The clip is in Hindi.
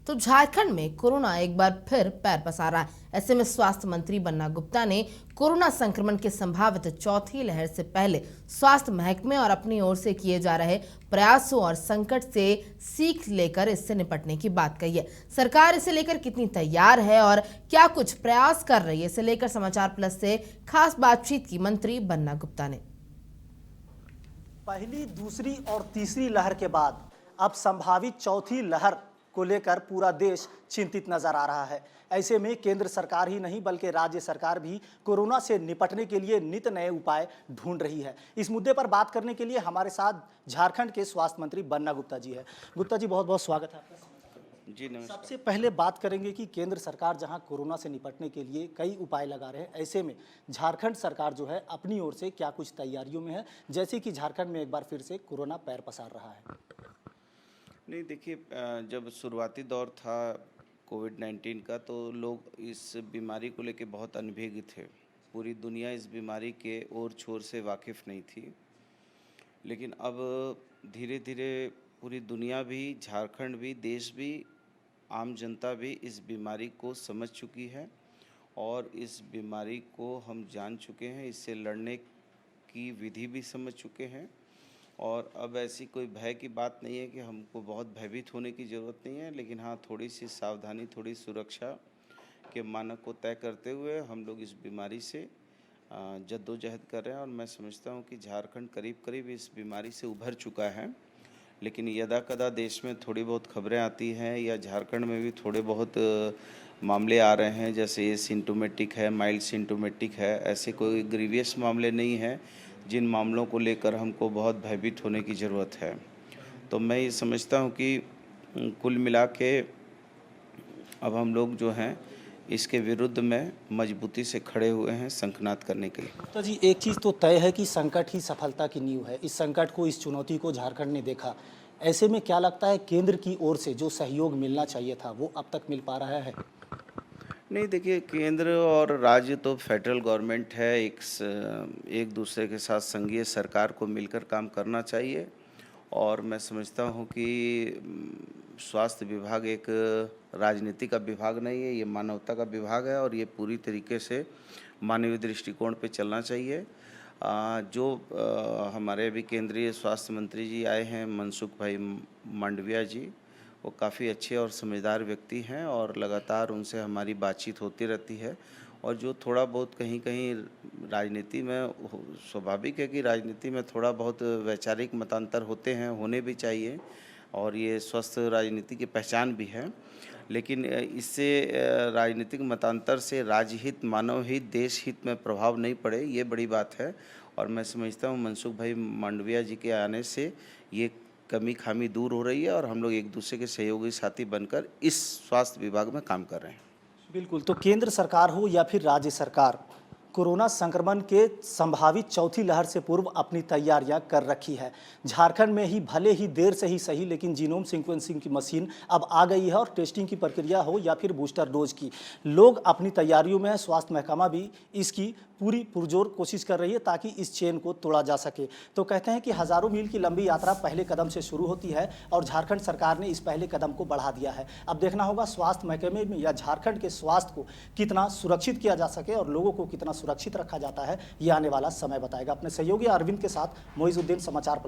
तो झारखंड में कोरोना एक बार फिर पैर पसार रहा है। ऐसे में स्वास्थ्य मंत्री बन्ना गुप्ता ने कोरोना संक्रमण के संभावित चौथी लहर से पहले स्वास्थ्य महकमे और अपनी ओर से किए जा रहे प्रयासों और संकट से सीख लेकर इससे निपटने की बात कही है। सरकार इसे लेकर कितनी तैयार है और क्या कुछ प्रयास कर रही है, इसे लेकर समाचार प्लस से खास बातचीत की मंत्री बन्ना गुप्ता ने। पहली, दूसरी और तीसरी लहर के बाद अब संभावित चौथी लहर को लेकर पूरा देश चिंतित नजर आ रहा है। ऐसे में केंद्र सरकार ही नहीं बल्कि राज्य सरकार भी कोरोना से निपटने के लिए नित नए उपाय ढूंढ रही है। इस मुद्दे पर बात करने के लिए हमारे साथ झारखंड के स्वास्थ्य मंत्री बन्ना गुप्ता जी है। गुप्ता जी, बहुत बहुत स्वागत है आपका। जी नमस्कार। सबसे पहले बात करेंगे कि केंद्र सरकार जहां कोरोना से निपटने के लिए कई उपाय लगा रहे हैं, ऐसे में झारखंड सरकार जो है अपनी ओर से क्या कुछ तैयारियों में है, जैसे कि झारखंड में एक बार फिर से कोरोना पैर पसार रहा है? नहीं, देखिए, जब शुरुआती दौर था कोविड-19 का तो लोग इस बीमारी को लेके बहुत अनभिज्ञ थे। पूरी दुनिया इस बीमारी के ओर छोर से वाकिफ़ नहीं थी, लेकिन अब धीरे धीरे पूरी दुनिया भी, झारखंड भी, देश भी, आम जनता भी इस बीमारी को समझ चुकी है और इस बीमारी को हम जान चुके हैं। इससे लड़ने की विधि भी समझ चुके हैं और अब ऐसी कोई भय की बात नहीं है कि हमको बहुत भयभीत होने की ज़रूरत नहीं है, लेकिन हाँ, थोड़ी सी सावधानी, थोड़ी सुरक्षा के मानक को तय करते हुए हम लोग इस बीमारी से जद्दोजहद कर रहे हैं। और मैं समझता हूँ कि झारखंड करीब करीब इस बीमारी से उभर चुका है, लेकिन यदा-कदा देश में थोड़ी बहुत खबरें आती हैं या झारखंड में भी थोड़े बहुत मामले आ रहे हैं, जैसे ये सिम्टोमेटिक है, माइल्ड सिम्टोमेटिक है। ऐसे कोई ग्रीवियस मामले नहीं हैं जिन मामलों को लेकर हमको बहुत भयभीत होने की ज़रूरत है। तो मैं ये समझता हूँ कि कुल मिला के अब हम लोग जो हैं इसके विरुद्ध में मजबूती से खड़े हुए हैं शंखनाद करने के लिए। तो जी, एक चीज़ तो तय है कि संकट ही सफलता की नींव है। इस संकट को, इस चुनौती को झारखंड ने देखा। ऐसे में क्या लगता है केंद्र की ओर से जो सहयोग मिलना चाहिए था वो अब तक मिल पा रहा है? नहीं, देखिए, केंद्र और राज्य तो फेडरल गवर्नमेंट है, एक दूसरे के साथ संघीय सरकार को मिलकर काम करना चाहिए। और मैं समझता हूँ कि स्वास्थ्य विभाग एक राजनीति का विभाग नहीं है, ये मानवता का विभाग है और ये पूरी तरीके से मानवीय दृष्टिकोण पे चलना चाहिए। हमारे अभी केंद्रीय स्वास्थ्य मंत्री जी आए हैं, मनसुख भाई मांडविया जी, वो काफ़ी अच्छे और समझदार व्यक्ति हैं और लगातार उनसे हमारी बातचीत होती रहती है। और जो थोड़ा बहुत कहीं कहीं राजनीति में, स्वाभाविक है कि राजनीति में थोड़ा बहुत वैचारिक मतांतर होते हैं, होने भी चाहिए और ये स्वस्थ राजनीति की पहचान भी है, लेकिन इससे राजनीतिक मतांतर से राज्य हित, मानव हित, देश हित में प्रभाव नहीं पड़े, ये बड़ी बात है। और मैं समझता हूँ मनसुख भाई मांडविया जी के आने से ये कमी खामी दूर हो रही है और हम लोग एक दूसरे के सहयोगी साथी बनकर इस स्वास्थ्य विभाग में काम कर रहे हैं। बिल्कुल। तो केंद्र सरकार हो या फिर राज्य सरकार, कोरोना संक्रमण के संभावित चौथी लहर से पूर्व अपनी तैयारियां कर रखी है। झारखंड में ही भले ही देर से ही सही, लेकिन जीनोम सीक्वेंसिंग की मशीन अब आ गई है और टेस्टिंग की प्रक्रिया हो या फिर बूस्टर डोज की, लोग अपनी तैयारियों में है। स्वास्थ्य महकमा भी इसकी पूरी पुरजोर कोशिश कर रही है ताकि इस चेन को तोड़ा जा सके। तो कहते हैं कि हज़ारों मील की लंबी यात्रा पहले कदम से शुरू होती है और झारखंड सरकार ने इस पहले कदम को बढ़ा दिया है। अब देखना होगा स्वास्थ्य महकमे में या झारखंड के स्वास्थ्य को कितना सुरक्षित किया जा सके और लोगों को कितना सुरक्षित रखा जाता है, ये आने वाला समय बताएगा। अपने सहयोगी अरविंद के साथ मोइजुद्दीन, समाचार।